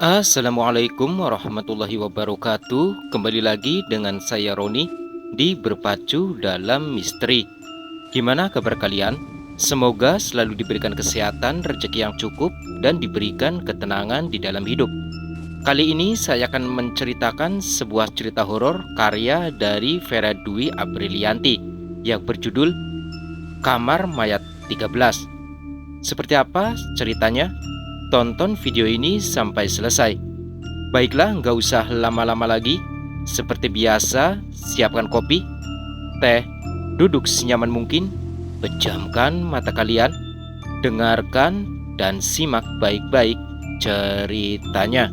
Assalamualaikum warahmatullahi wabarakatuh. Kembali lagi dengan saya Roni di Berpacu Dalam Misteri. Gimana kabar kalian? Semoga selalu diberikan kesehatan, rezeki yang cukup, dan diberikan ketenangan di dalam hidup. Kali ini saya akan menceritakan sebuah cerita horor karya dari Vera Dwi Aprilianti yang berjudul Kamar Mayat 13. Seperti apa ceritanya? Tonton video ini sampai selesai. Baiklah, nggak usah lama-lama lagi. Seperti biasa, siapkan kopi, teh, duduk senyaman mungkin, pejamkan mata kalian, dengarkan dan simak baik-baik ceritanya.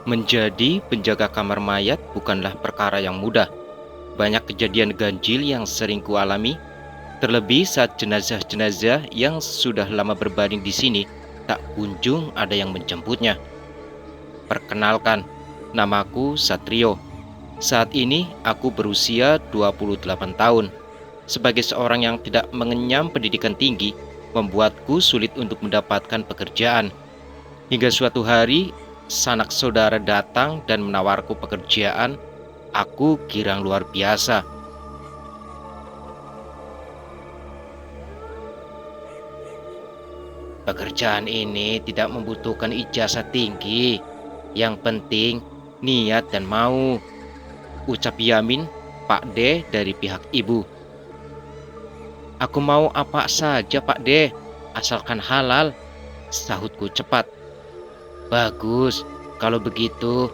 Menjadi penjaga kamar mayat bukanlah perkara yang mudah. Banyak kejadian ganjil yang sering kualami, terlebih saat jenazah-jenazah yang sudah lama berbaring di sini tak kunjung ada yang menjemputnya. Perkenalkan, namaku Satrio. Saat ini aku berusia 28 tahun. Sebagai seorang yang tidak mengenyam pendidikan tinggi, membuatku sulit untuk mendapatkan pekerjaan. Hingga suatu hari, sanak saudara datang dan menawarku pekerjaan. Aku girang luar biasa. Pekerjaan ini tidak membutuhkan ijazah tinggi. Yang penting niat dan mau, ucap Yamin, Pak D dari pihak ibu. Aku mau apa saja Pak D, asalkan halal, sahutku cepat. Bagus, kalau begitu,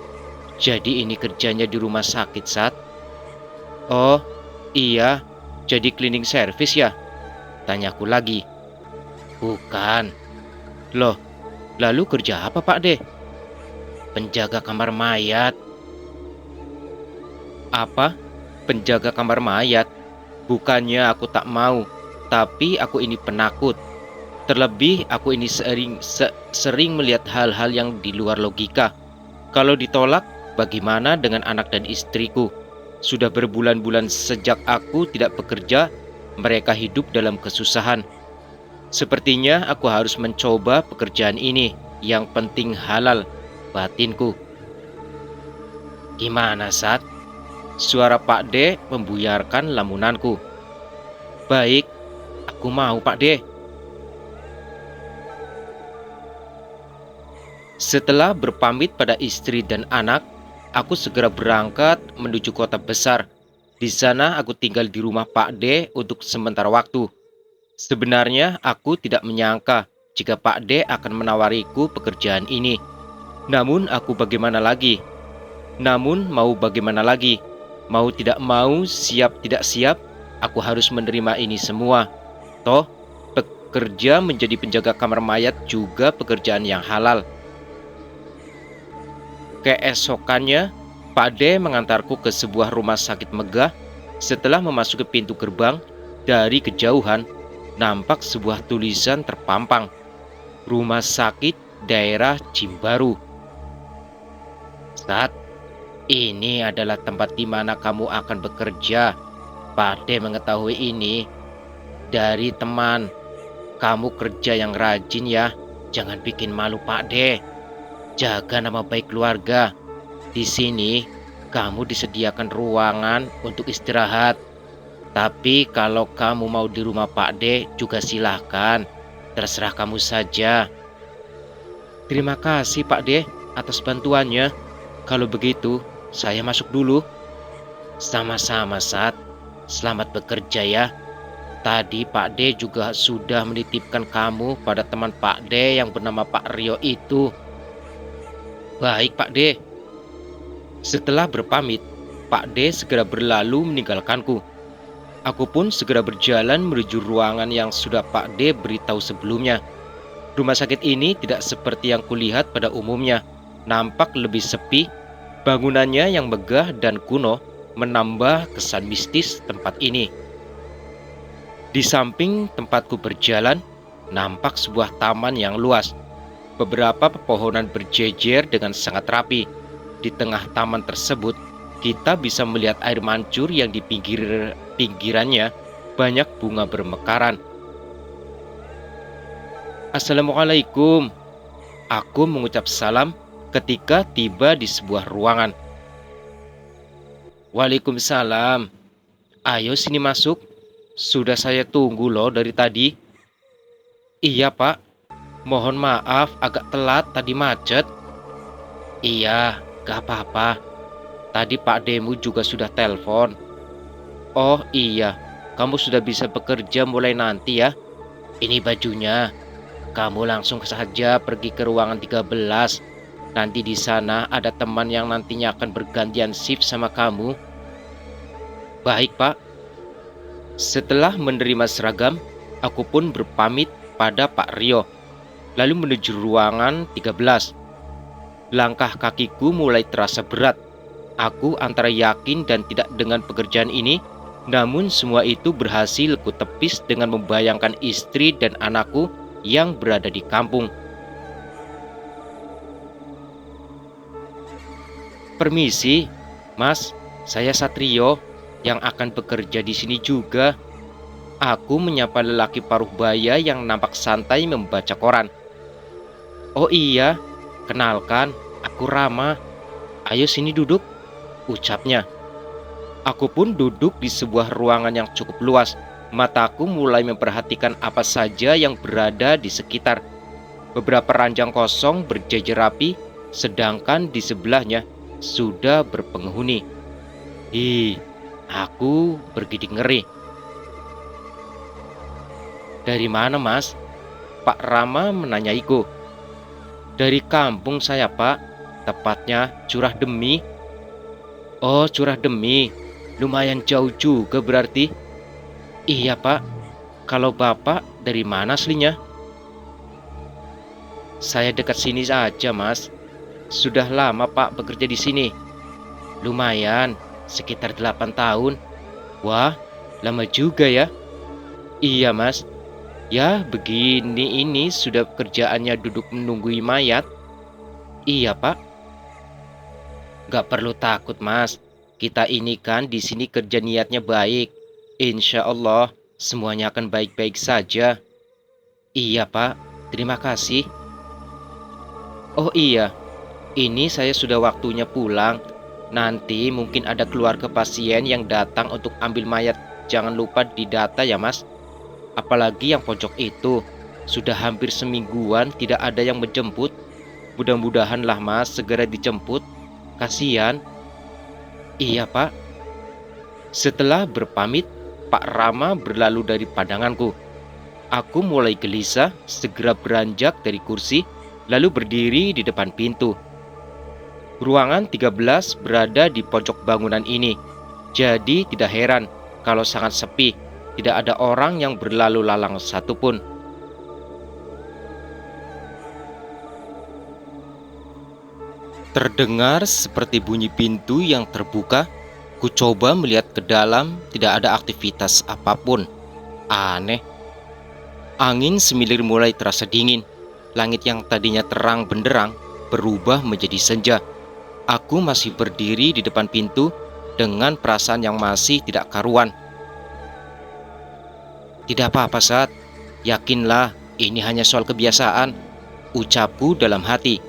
jadi ini kerjanya di rumah sakit, Sat? Oh, iya, jadi cleaning service ya? Tanyaku lagi. Bukan. Loh, lalu kerja apa Pak De? Penjaga kamar mayat. Apa? Penjaga kamar mayat? Bukannya aku tak mau, tapi aku ini penakut. Terlebih aku ini sering melihat hal-hal yang di luar logika. Kalau ditolak, bagaimana dengan anak dan istriku? Sudah berbulan-bulan sejak aku tidak bekerja, mereka hidup dalam kesusahan. Sepertinya aku harus mencoba pekerjaan ini. Yang penting halal, batinku. Gimana, Sat? Suara Pak D membuyarkan lamunanku. Baik, aku mau Pak D. Setelah berpamit pada istri dan anak, aku segera berangkat menuju kota besar. Di sana aku tinggal di rumah Pak D untuk sementara waktu. Sebenarnya aku tidak menyangka jika Pak D akan menawariku pekerjaan ini. Namun aku bagaimana lagi? Mau bagaimana lagi? Mau tidak mau, siap tidak siap, aku harus menerima ini semua. Toh, bekerja menjadi penjaga kamar mayat juga pekerjaan yang halal. Keesokannya, Pak D mengantarku ke sebuah rumah sakit megah. Setelah memasuki pintu gerbang, dari kejauhan, nampak sebuah tulisan terpampang. Rumah Sakit Daerah Cimbaru. Saat ini adalah tempat di mana kamu akan bekerja. Pak D mengetahui ini dari teman. Kamu kerja yang rajin ya. Jangan bikin malu Pak D. Jaga nama baik keluarga. Di sini, kamu disediakan ruangan untuk istirahat. Tapi kalau kamu mau di rumah Pak D, juga silahkan. Terserah kamu saja. Terima kasih Pak D atas bantuannya. Kalau begitu, saya masuk dulu. Sama-sama, Sat. Selamat bekerja ya. Tadi Pak D juga sudah menitipkan kamu pada teman Pak D yang bernama Pak Rio itu. Baik Pak D. Setelah berpamit, Pak D segera berlalu meninggalkanku. Aku pun segera berjalan menuju ruangan yang sudah Pak D beritahu sebelumnya. Rumah sakit ini tidak seperti yang kulihat pada umumnya. Nampak lebih sepi, bangunannya yang megah dan kuno menambah kesan mistis tempat ini. Di samping tempatku berjalan, nampak sebuah taman yang luas. Beberapa pepohonan berjejer dengan sangat rapi. Di tengah taman tersebut, kita bisa melihat air mancur yang di pinggirannya banyak bunga bermekaran. Assalamualaikum. Aku mengucap salam ketika tiba di sebuah ruangan. Waalaikumsalam. Ayo sini masuk. Sudah saya tunggu loh dari tadi. Iya Pak, mohon maaf agak telat tadi macet. Iya, gak apa-apa. Tadi Pak Demu juga sudah telepon. Oh iya, kamu sudah bisa bekerja mulai nanti ya. Ini bajunya. Kamu langsung saja pergi ke ruangan 13. Nanti di sana ada teman yang nantinya akan bergantian shift sama kamu. Baik, Pak. Setelah menerima seragam, aku pun berpamit pada Pak Rio, lalu menuju ruangan 13. Langkah kakiku mulai terasa berat. Aku antara yakin dan tidak dengan pekerjaan ini, namun semua itu berhasil kutepis dengan membayangkan istri dan anakku yang berada di kampung. Permisi, Mas, saya Satrio yang akan bekerja di sini juga. Aku menyapa lelaki paruh baya yang nampak santai membaca koran. Oh iya, kenalkan, aku Rama. Ayo sini duduk, ucapnya. Aku pun duduk di sebuah ruangan yang cukup luas. Mataku mulai memperhatikan apa saja yang berada di sekitar. Beberapa ranjang kosong berjejer rapi, sedangkan di sebelahnya sudah berpenghuni. Aku bergidik ngeri. Dari mana, Mas? Pak Rama menanyaiku. Dari kampung saya, Pak. Tepatnya Curah Demi. Oh, Curah Demi. Lumayan jauh juga berarti. Iya, Pak. Kalau Bapak dari mana aslinya? Saya dekat sini saja, Mas. Sudah lama, Pak, bekerja di sini. Lumayan, sekitar 8 tahun. Wah, lama juga ya. Iya, Mas. Ya, begini ini sudah kerjaannya duduk menunggui mayat. Iya, Pak. Gak perlu takut, Mas. Kita ini kan di sini kerja niatnya baik. Insya Allah semuanya akan baik-baik saja. Iya, Pak. Terima kasih. Oh iya, ini saya sudah waktunya pulang. Nanti mungkin ada keluarga pasien yang datang untuk ambil mayat. Jangan lupa didata ya, Mas. Apalagi yang pojok itu. Sudah hampir semingguan tidak ada yang menjemput. Mudah-mudahanlah, Mas, segera dijemput. Kasihan. Iya, Pak. Setelah berpamit, Pak Rama berlalu dari pandanganku. Aku mulai gelisah, segera beranjak dari kursi, lalu berdiri di depan pintu. Ruangan 13 berada di pojok bangunan ini. Jadi tidak heran kalau sangat sepi, tidak ada orang yang berlalu lalang satupun. Terdengar seperti bunyi pintu yang terbuka. Ku coba melihat ke dalam, tidak ada aktivitas apapun. Aneh. Angin semilir mulai terasa dingin. Langit yang tadinya terang benderang berubah menjadi senja. Aku masih berdiri di depan pintu dengan perasaan yang masih tidak karuan. Tidak apa-apa, Sat. Yakinlah, ini hanya soal kebiasaan, ucapku dalam hati.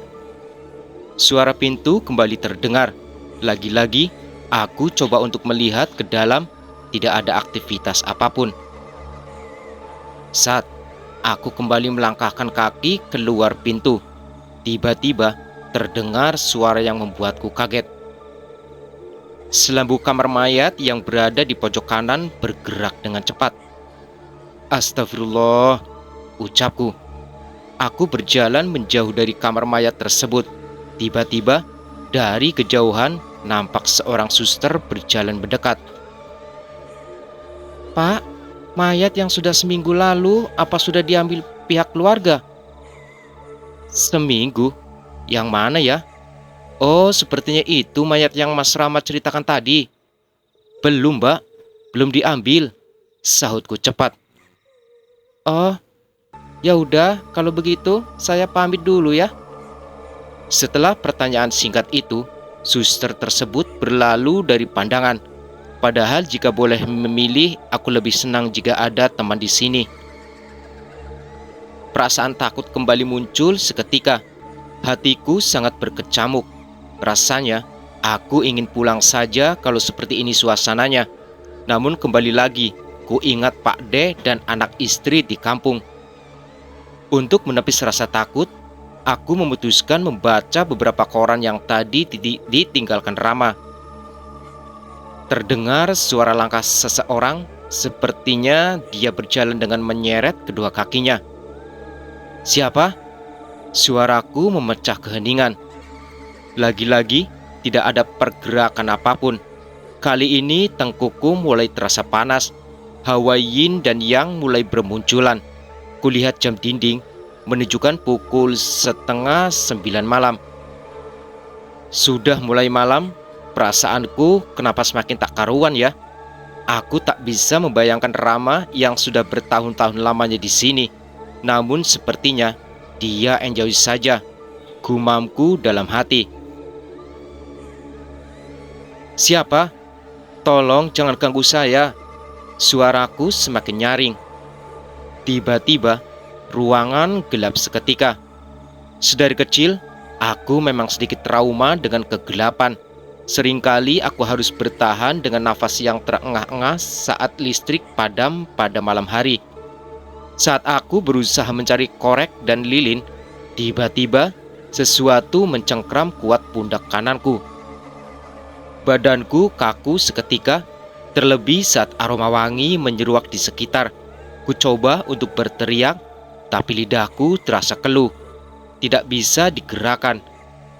Suara pintu kembali terdengar. Lagi-lagi, aku coba untuk melihat ke dalam, tidak ada aktivitas apapun. Saat aku kembali melangkahkan kaki keluar pintu, tiba-tiba terdengar suara yang membuatku kaget. Selambu kamar mayat yang berada di pojok kanan bergerak dengan cepat. Astagfirullah, ucapku. Aku berjalan menjauh dari kamar mayat tersebut. Tiba-tiba, dari kejauhan nampak seorang suster berjalan mendekat. Pak, mayat yang sudah seminggu lalu apa sudah diambil pihak keluarga? Seminggu? Yang mana ya? Oh, sepertinya itu mayat yang Mas Rama ceritakan tadi. Belum, Mbak. Belum diambil, sahutku cepat. Oh, ya udah, kalau begitu saya pamit dulu ya. Setelah pertanyaan singkat itu, Suster tersebut berlalu dari pandangan. Padahal jika boleh memilih, aku lebih senang jika ada teman di sini. Perasaan takut kembali muncul seketika. Hatiku sangat berkecamuk. Rasanya aku ingin pulang saja kalau seperti ini suasananya. Namun kembali lagi, ku ingat Pak D dan anak istri di kampung. Untuk menepis rasa takut, aku memutuskan membaca beberapa koran yang tadi ditinggalkan Rama. Terdengar suara langkah seseorang, sepertinya dia berjalan dengan menyeret kedua kakinya. Siapa? Suaraku memecah keheningan. Lagi-lagi tidak ada pergerakan apapun. Kali ini tengkukku mulai terasa panas. Hawa yin dan yang mulai bermunculan. Kulihat jam dinding menunjukkan pukul 8:30 malam. Sudah mulai malam, perasaanku kenapa semakin tak karuan ya. Aku tak bisa membayangkan Rama yang sudah bertahun-tahun lamanya di sini. Namun sepertinya dia enjoy saja, gumamku dalam hati. Siapa? Tolong jangan ganggu saya. Suaraku semakin nyaring. Tiba-tiba, ruangan gelap seketika. Sedari kecil, aku memang sedikit trauma dengan kegelapan. Seringkali aku harus bertahan dengan nafas yang terengah-engah saat listrik padam pada malam hari. Saat aku berusaha mencari korek dan lilin, tiba-tiba sesuatu mencengkram kuat pundak kananku. Badanku kaku seketika, terlebih saat aroma wangi menyeruak di sekitar. Ku coba untuk berteriak, tapi lidahku terasa keluh. Tidak bisa digerakkan.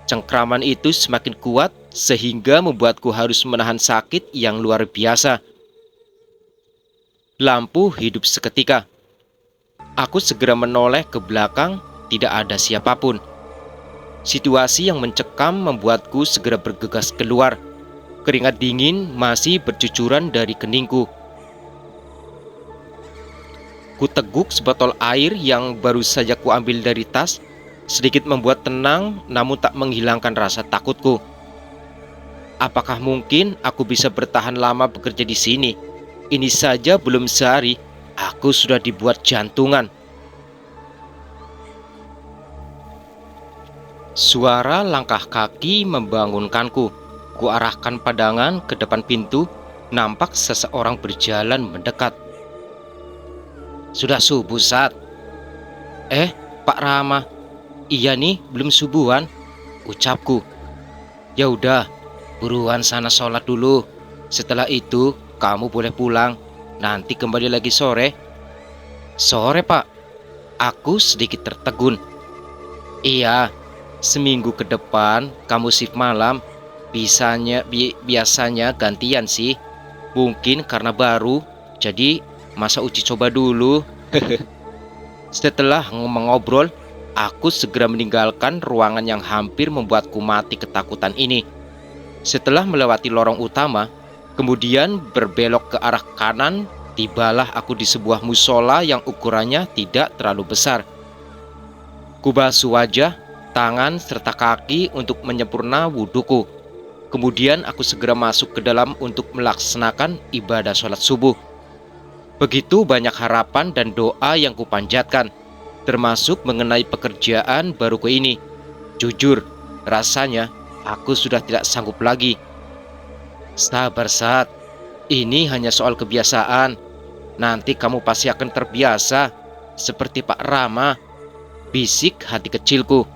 Cengkraman itu semakin kuat sehingga membuatku harus menahan sakit yang luar biasa. Lampu hidup seketika. Aku segera menoleh ke belakang, tidak ada siapapun. Situasi yang mencekam membuatku segera bergegas keluar. Keringat dingin masih bercucuran dari keningku. Kuteguk sebotol air yang baru saja kuambil dari tas, sedikit membuat tenang namun tak menghilangkan rasa takutku. Apakah mungkin aku bisa bertahan lama bekerja di sini? Ini saja belum sehari, aku sudah dibuat jantungan. Suara langkah kaki membangunkanku. Kuarahkan pandangan ke depan pintu, nampak seseorang berjalan mendekat. Sudah subuh, Sat. Pak Rama. Iya nih, belum subuhan, ucapku. Ya udah, buruan sana sholat dulu. Setelah itu, kamu boleh pulang. Nanti kembali lagi sore. Sore, Pak. Aku sedikit tertegun. Iya, seminggu ke depan kamu shift malam. Biasanya gantian sih. Mungkin karena baru, jadi masa uji coba dulu. Setelah mengobrol, aku segera meninggalkan ruangan yang hampir membuatku mati ketakutan ini. Setelah melewati lorong utama, kemudian berbelok ke arah kanan, tibalah aku di sebuah musola yang ukurannya tidak terlalu besar. Kubasuh wajah, tangan, serta kaki untuk menyempurna wuduku. Kemudian aku segera masuk ke dalam untuk melaksanakan ibadah sholat subuh. Begitu banyak harapan dan doa yang kupanjatkan, termasuk mengenai pekerjaan baruku ini. Jujur, rasanya aku sudah tidak sanggup lagi. Sabar, Sat. Ini hanya soal kebiasaan. Nanti kamu pasti akan terbiasa, seperti Pak Rama, bisik hati kecilku.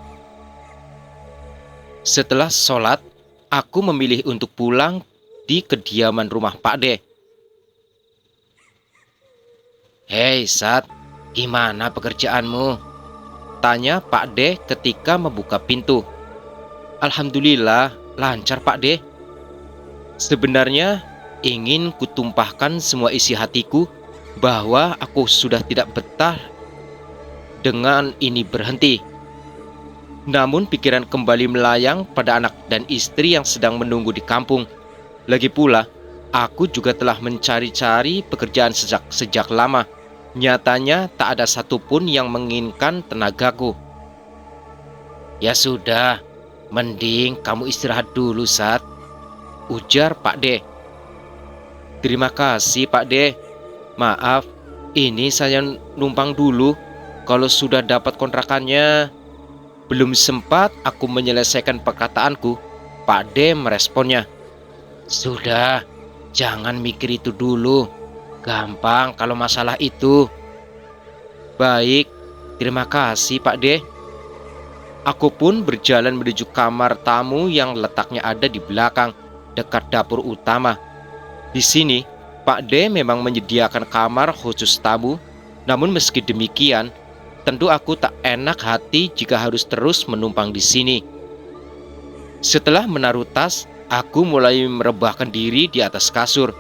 Setelah sholat, aku memilih untuk pulang di kediaman rumah Pak D. Hei, Sat, gimana pekerjaanmu? Tanya Pak D ketika membuka pintu. Alhamdulillah, lancar Pak D. Sebenarnya ingin kutumpahkan semua isi hatiku bahwa aku sudah tidak betah dengan ini berhenti. Namun pikiran kembali melayang pada anak dan istri yang sedang menunggu di kampung. Lagi pula, aku juga telah mencari-cari pekerjaan sejak lama. Nyatanya tak ada satupun yang menginginkan tenagaku. Ya sudah, Mending kamu istirahat dulu, Sat, ujar Pak D. Terima kasih, Pak D. Maaf, ini saya numpang dulu. Kalau sudah dapat kontrakannya, belum sempat aku menyelesaikan perkataanku, Pak D meresponnya. Sudah, jangan mikir itu dulu. Gampang kalau masalah itu. Baik, terima kasih Pak D. Aku pun berjalan menuju kamar tamu yang letaknya ada di belakang, dekat dapur utama. Di sini, Pak D memang menyediakan kamar khusus tamu, namun meski demikian, tentu aku tak enak hati jika harus terus menumpang di sini. Setelah menaruh tas, aku mulai merebahkan diri di atas kasur.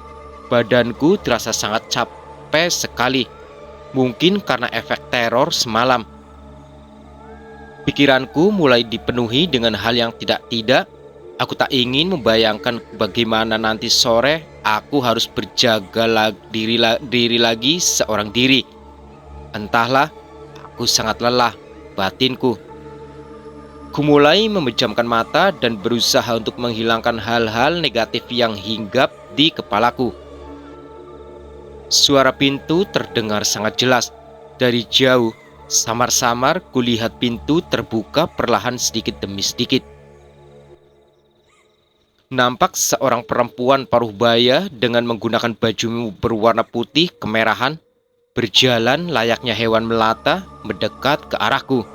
Badanku terasa sangat capek sekali, mungkin karena efek teror semalam. Pikiranku mulai dipenuhi dengan hal yang tidak-tidak. Aku tak ingin membayangkan bagaimana nanti sore aku harus berjaga diri lagi seorang diri. Entahlah, aku sangat lelah batinku. Kumulai memejamkan mata dan berusaha untuk menghilangkan hal-hal negatif yang hinggap di kepalaku. Suara pintu terdengar sangat jelas. Dari jauh, samar-samar kulihat pintu terbuka perlahan sedikit demi sedikit. Nampak seorang perempuan paruh baya dengan menggunakan baju berwarna putih kemerahan, berjalan layaknya hewan melata mendekat ke arahku.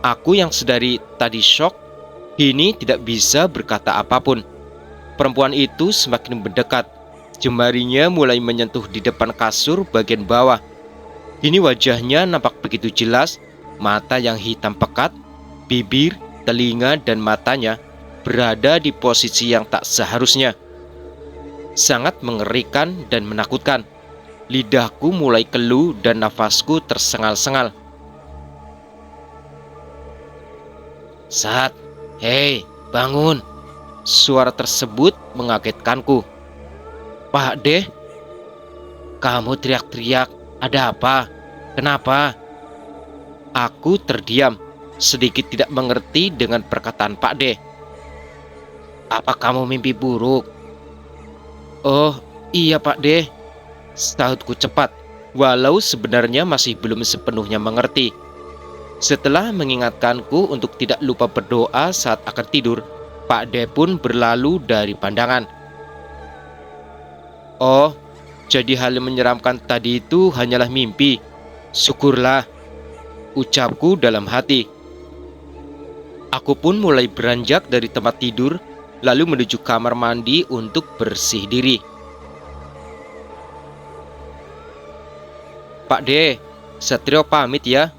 Aku yang sedari tadi syok, kini tidak bisa berkata apapun. Perempuan itu semakin mendekat. Jemarinya mulai menyentuh di depan kasur bagian bawah. Kini wajahnya nampak begitu jelas, mata yang hitam pekat, bibir, telinga, dan matanya berada di posisi yang tak seharusnya. Sangat mengerikan dan menakutkan. Lidahku mulai keluh dan nafasku tersengal-sengal. Sat, hei, bangun. Suara tersebut mengagetkanku. Pak D, kamu teriak-teriak. Ada apa? Kenapa? Aku terdiam, sedikit tidak mengerti dengan perkataan Pak D. Apa kamu mimpi buruk? Oh, iya Pak D, sahutku cepat, walau sebenarnya masih belum sepenuhnya mengerti. Setelah mengingatkanku untuk tidak lupa berdoa saat akan tidur, Pak D pun berlalu dari pandangan. Oh, jadi hal yang menyeramkan tadi itu hanyalah mimpi. Syukurlah, ucapku dalam hati. Aku pun mulai beranjak dari tempat tidur, lalu menuju kamar mandi untuk bersih diri. Pak D, Satrio pamit ya.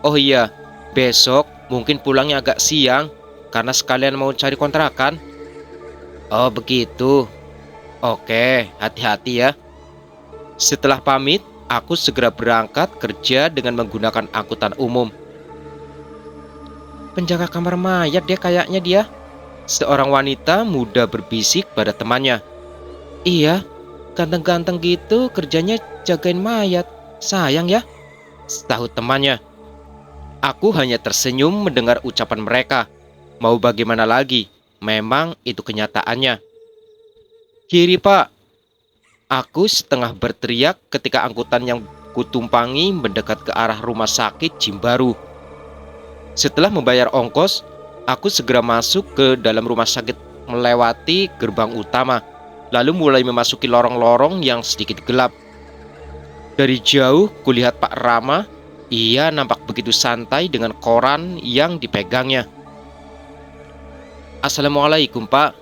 Oh iya, besok mungkin pulangnya agak siang, karena sekalian mau cari kontrakan. Oh begitu. Oke, hati-hati ya. Setelah pamit, aku segera berangkat kerja dengan menggunakan angkutan umum. Penjaga kamar mayat kayaknya dia. Seorang wanita muda berbisik pada temannya. Iya, ganteng-ganteng gitu kerjanya jagain mayat. Sayang ya, sahut temannya. Aku hanya tersenyum mendengar ucapan mereka. Mau bagaimana lagi, memang itu kenyataannya. Kiri Pak. Aku setengah berteriak ketika angkutan yang kutumpangi mendekat ke arah rumah sakit Jimbaru. Setelah membayar ongkos, aku segera masuk ke dalam rumah sakit melewati gerbang utama, lalu mulai memasuki lorong-lorong yang sedikit gelap. Dari jauh kulihat Pak Rama, ia nampak begitu santai dengan koran yang dipegangnya. Assalamualaikum Pak.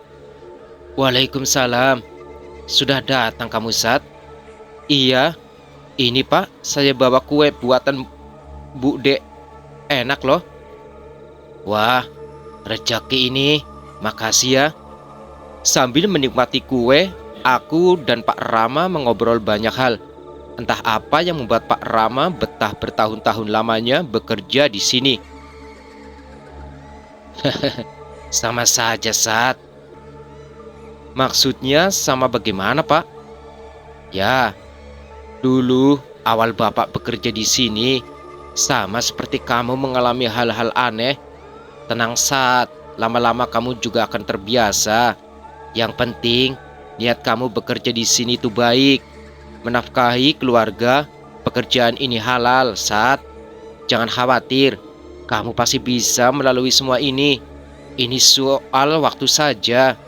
Waalaikumsalam. Sudah datang kamu Sat? Iya, ini Pak, saya bawa kue buatan Bu Dek. Enak loh. Wah, rezeki ini, makasih ya. Sambil menikmati kue, aku dan Pak Rama mengobrol banyak hal. Entah apa yang membuat Pak Rama betah bertahun-tahun lamanya bekerja di sini. Sama saja Sat. Maksudnya sama bagaimana Pak? Ya, dulu awal Bapak bekerja di sini, sama seperti kamu mengalami hal-hal aneh. Tenang Sat, Lama-lama kamu juga akan terbiasa. Yang penting, niat kamu bekerja di sini itu baik. Menafkahi keluarga, pekerjaan ini halal, Sat. Jangan khawatir, kamu pasti bisa melalui semua ini. Ini soal waktu saja,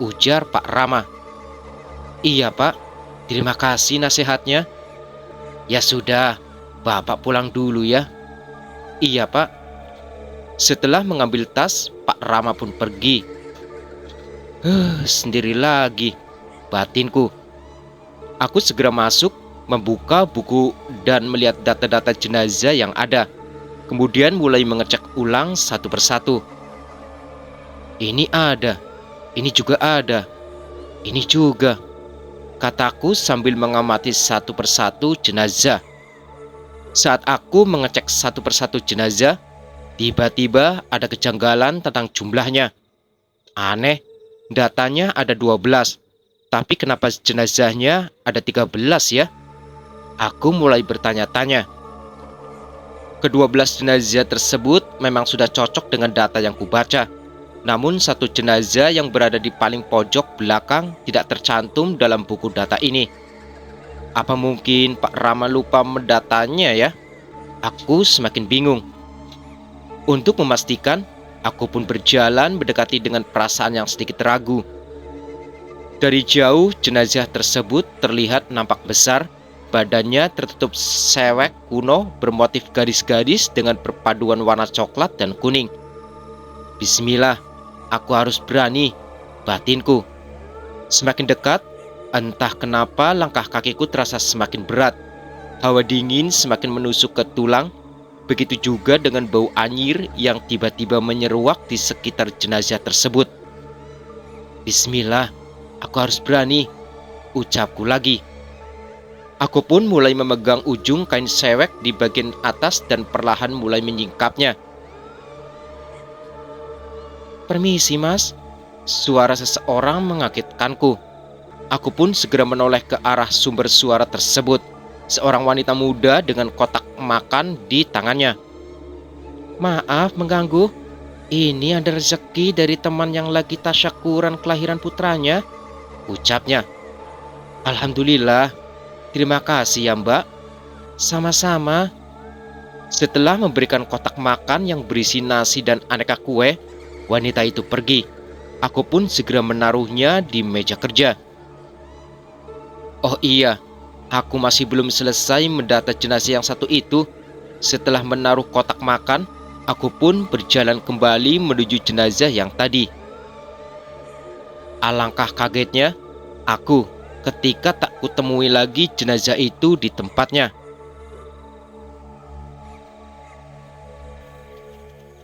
ujar Pak Rama. Iya, Pak. Terima kasih nasihatnya. Ya sudah, Bapak pulang dulu ya. Iya, Pak. Setelah mengambil tas, Pak Rama pun pergi. Sendiri lagi, batinku. Aku segera masuk, membuka buku dan melihat data-data jenazah yang ada. Kemudian mulai mengecek ulang satu persatu. Ini ada, ini juga ada, ini juga, kataku sambil mengamati satu persatu jenazah. Saat aku mengecek satu persatu jenazah, tiba-tiba ada kejanggalan tentang jumlahnya. Aneh, datanya ada 12, tapi kenapa jenazahnya ada 13 ya? Aku mulai bertanya-tanya. Kedua-belas jenazah tersebut memang sudah cocok dengan data yang kubaca. Namun satu jenazah yang berada di paling pojok belakang tidak tercantum dalam buku data ini. Apa mungkin Pak Rama lupa mendatanya ya? Aku semakin bingung. Untuk memastikan, aku pun berjalan mendekati dengan perasaan yang sedikit ragu. Dari jauh, jenazah tersebut terlihat nampak besar. Badannya tertutup sewek kuno bermotif garis-garis dengan perpaduan warna coklat dan kuning. Bismillah, aku harus berani, batinku. Semakin dekat, entah kenapa langkah kakiku terasa semakin berat. Hawa dingin semakin menusuk ke tulang. Begitu juga dengan bau anyir yang tiba-tiba menyeruak di sekitar jenazah tersebut. Bismillah, aku harus berani, ucapku lagi. Aku pun mulai memegang ujung kain sewek di bagian atas dan perlahan mulai menyingkapnya. Permisi, Mas. Suara seseorang mengagetkanku. Aku pun segera menoleh ke arah sumber suara tersebut. Seorang wanita muda dengan kotak makan di tangannya. Maaf mengganggu. Ini ada rezeki dari teman yang lagi tasyakuran kelahiran putranya, ucapnya. Alhamdulillah. Terima kasih ya Mbak. Sama-sama. Setelah memberikan kotak makan yang berisi nasi dan aneka kue, wanita itu pergi. Aku pun segera menaruhnya di meja kerja. Oh iya, aku masih belum selesai mendata jenazah yang satu itu. Setelah menaruh kotak makan, aku pun berjalan kembali menuju jenazah yang tadi. Alangkah kagetnya aku ketika tak kutemui lagi jenazah itu di tempatnya.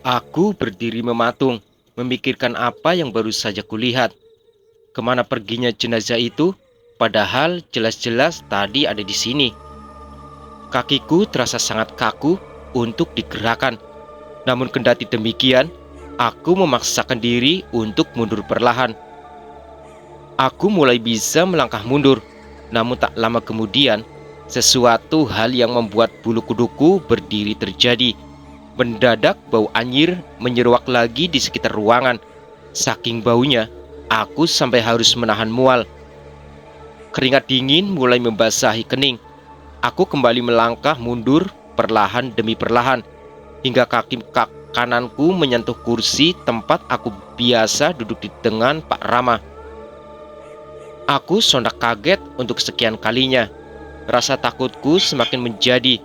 Aku berdiri mematung, memikirkan apa yang baru saja kulihat. Kemana perginya jenazah itu? Padahal jelas-jelas tadi ada di sini. Kakiku terasa sangat kaku untuk digerakkan. Namun kendati demikian, aku memaksakan diri untuk mundur perlahan. Aku mulai bisa melangkah mundur. Namun tak lama kemudian, sesuatu hal yang membuat bulu kuduku berdiri terjadi. Mendadak bau anyir menyeruak lagi di sekitar ruangan. Saking baunya, aku sampai harus menahan mual. Keringat dingin mulai membasahi kening. Aku kembali melangkah mundur perlahan demi perlahan, hingga kaki kananku menyentuh kursi tempat aku biasa duduk di dengan Pak Rama. Aku sontak kaget untuk sekian kalinya. Rasa takutku semakin menjadi.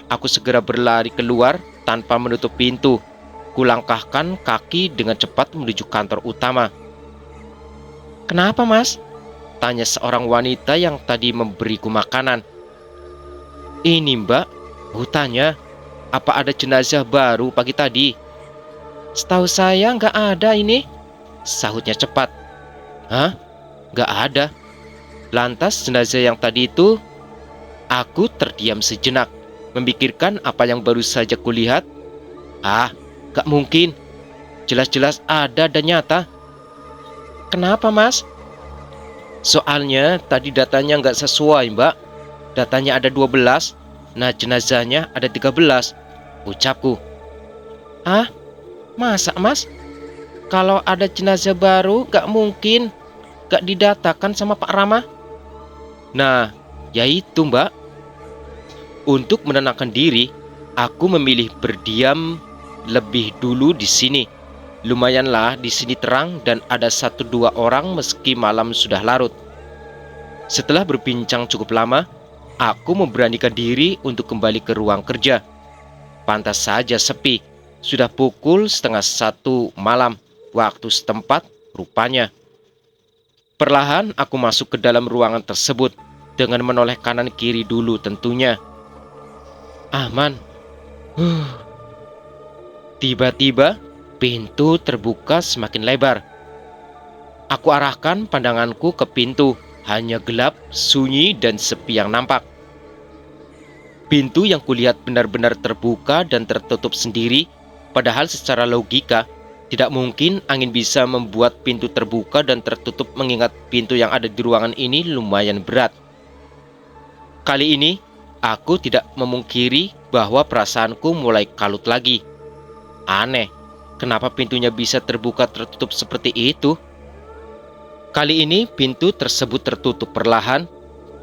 Aku segera berlari keluar tanpa menutup pintu. Kulangkahkan kaki dengan cepat menuju kantor utama. Kenapa, Mas? Tanya seorang wanita yang tadi memberiku makanan. Ini, Mbak, tanya. Apa ada jenazah baru pagi tadi? Setahu saya nggak ada ini, sahutnya cepat. Hah? Nggak ada. Lantas jenazah yang tadi itu? Aku terdiam sejenak, memikirkan apa yang baru saja kulihat. Gak mungkin. Jelas-jelas ada dan nyata. Kenapa, Mas? Soalnya tadi datanya nggak sesuai, Mbak. Datanya ada 12, nah jenazahnya ada 13, ucapku. Masa, Mas? Kalau ada jenazah baru, gak mungkin gak didatakan sama Pak Rama. Nah, yaitu Mbak. Untuk menenangkan diri, aku memilih berdiam lebih dulu di sini. Lumayanlah di sini terang dan ada 1-2 orang meski malam sudah larut. Setelah berbincang cukup lama, aku memberanikan diri untuk kembali ke ruang kerja. Pantas saja sepi, sudah pukul 12:30 malam, waktu setempat rupanya. Perlahan aku masuk ke dalam ruangan tersebut dengan menoleh kanan kiri dulu tentunya. Aman. Tiba-tiba pintu terbuka semakin lebar. Aku arahkan pandanganku ke pintu, hanya gelap, sunyi, dan sepi yang nampak. Pintu yang kulihat benar-benar terbuka dan tertutup sendiri, padahal secara logika tidak mungkin angin bisa membuat pintu terbuka dan tertutup mengingat pintu yang ada di ruangan ini lumayan berat. Kali ini, aku tidak memungkiri bahwa perasaanku mulai kalut lagi. Aneh, kenapa pintunya bisa terbuka tertutup seperti itu? Kali ini pintu tersebut tertutup perlahan.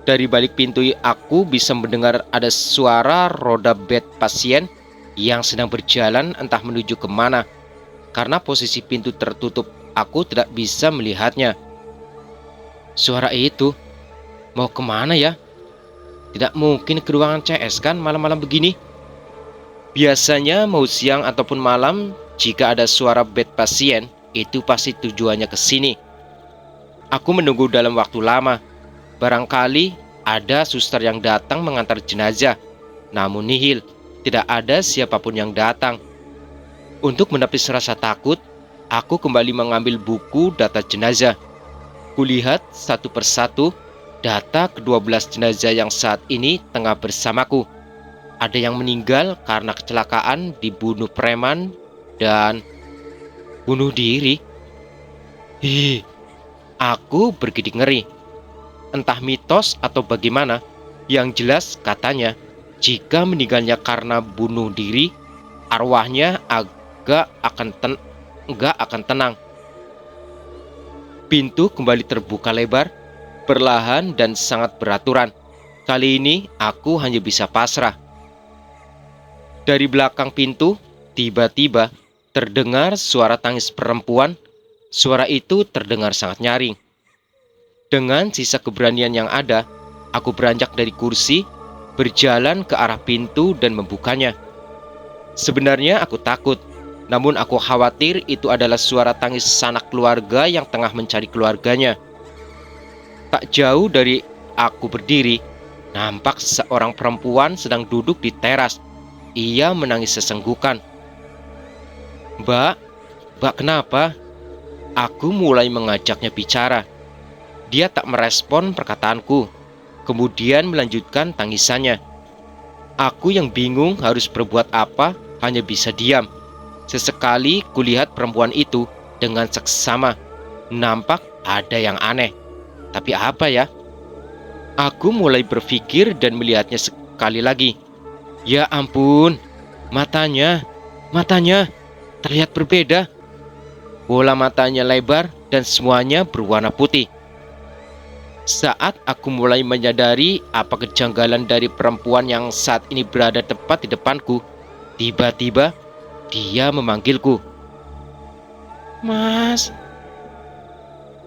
Dari balik pintu aku bisa mendengar ada suara roda bed pasien yang sedang berjalan entah menuju kemana. Karena posisi pintu tertutup, aku tidak bisa melihatnya. Suara itu mau kemana ya? Tidak mungkin ke ruangan CS kan malam-malam begini. Biasanya mau siang ataupun malam, jika ada suara bed pasien, itu pasti tujuannya ke sini. Aku menunggu dalam waktu lama. Barangkali ada suster yang datang mengantar jenazah. Namun nihil, tidak ada siapapun yang datang. Untuk menepis rasa takut, aku kembali mengambil buku data jenazah. Kulihat satu persatu data ke-12 jenazah yang saat ini tengah bersamaku. Ada yang meninggal karena kecelakaan, dibunuh preman, dan bunuh diri. Aku bergidik ngeri. Entah mitos atau bagaimana, yang jelas katanya, jika meninggalnya karena bunuh diri, arwahnya enggak akan tenang. Pintu kembali terbuka lebar, perlahan dan sangat beraturan. Kali ini aku hanya bisa pasrah. Dari belakang pintu, tiba-tiba terdengar suara tangis perempuan. Suara itu terdengar sangat nyaring. Dengan sisa keberanian yang ada, aku beranjak dari kursi, berjalan ke arah pintu dan membukanya. Sebenarnya aku takut, namun aku khawatir itu adalah suara tangis sanak keluarga yang tengah mencari keluarganya. Tak jauh dari aku berdiri, nampak seorang perempuan sedang duduk di teras. Ia menangis sesenggukan. Mbak kenapa? Aku mulai mengajaknya bicara. Dia tak merespon perkataanku, kemudian melanjutkan tangisannya. Aku yang bingung harus berbuat apa, hanya bisa diam. Sesekali kulihat perempuan itu dengan seksama. Nampak ada yang aneh. Tapi apa ya? Aku mulai berpikir dan melihatnya sekali lagi. Ya ampun, matanya terlihat berbeda. Bola matanya lebar dan semuanya berwarna putih. Saat aku mulai menyadari apa kejanggalan dari perempuan yang saat ini berada tepat di depanku, tiba-tiba dia memanggilku. Mas.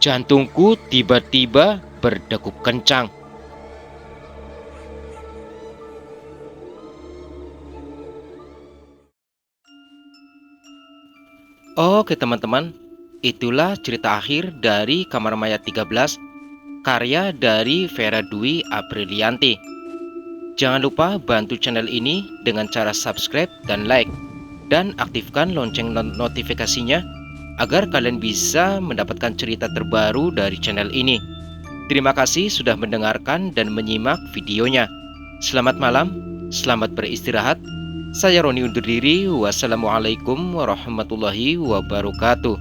Jantungku tiba-tiba berdegup kencang. Oke teman-teman, itulah cerita akhir dari Kamar Mayat 13, karya dari Vera Dwi Aprilianti. Jangan lupa bantu channel ini dengan cara subscribe dan like, dan aktifkan lonceng notifikasinya agar kalian bisa mendapatkan cerita terbaru dari channel ini. Terima kasih sudah mendengarkan dan menyimak videonya. Selamat malam, selamat beristirahat. Saya Roni undur diri. Wassalamualaikum warahmatullahi wabarakatuh.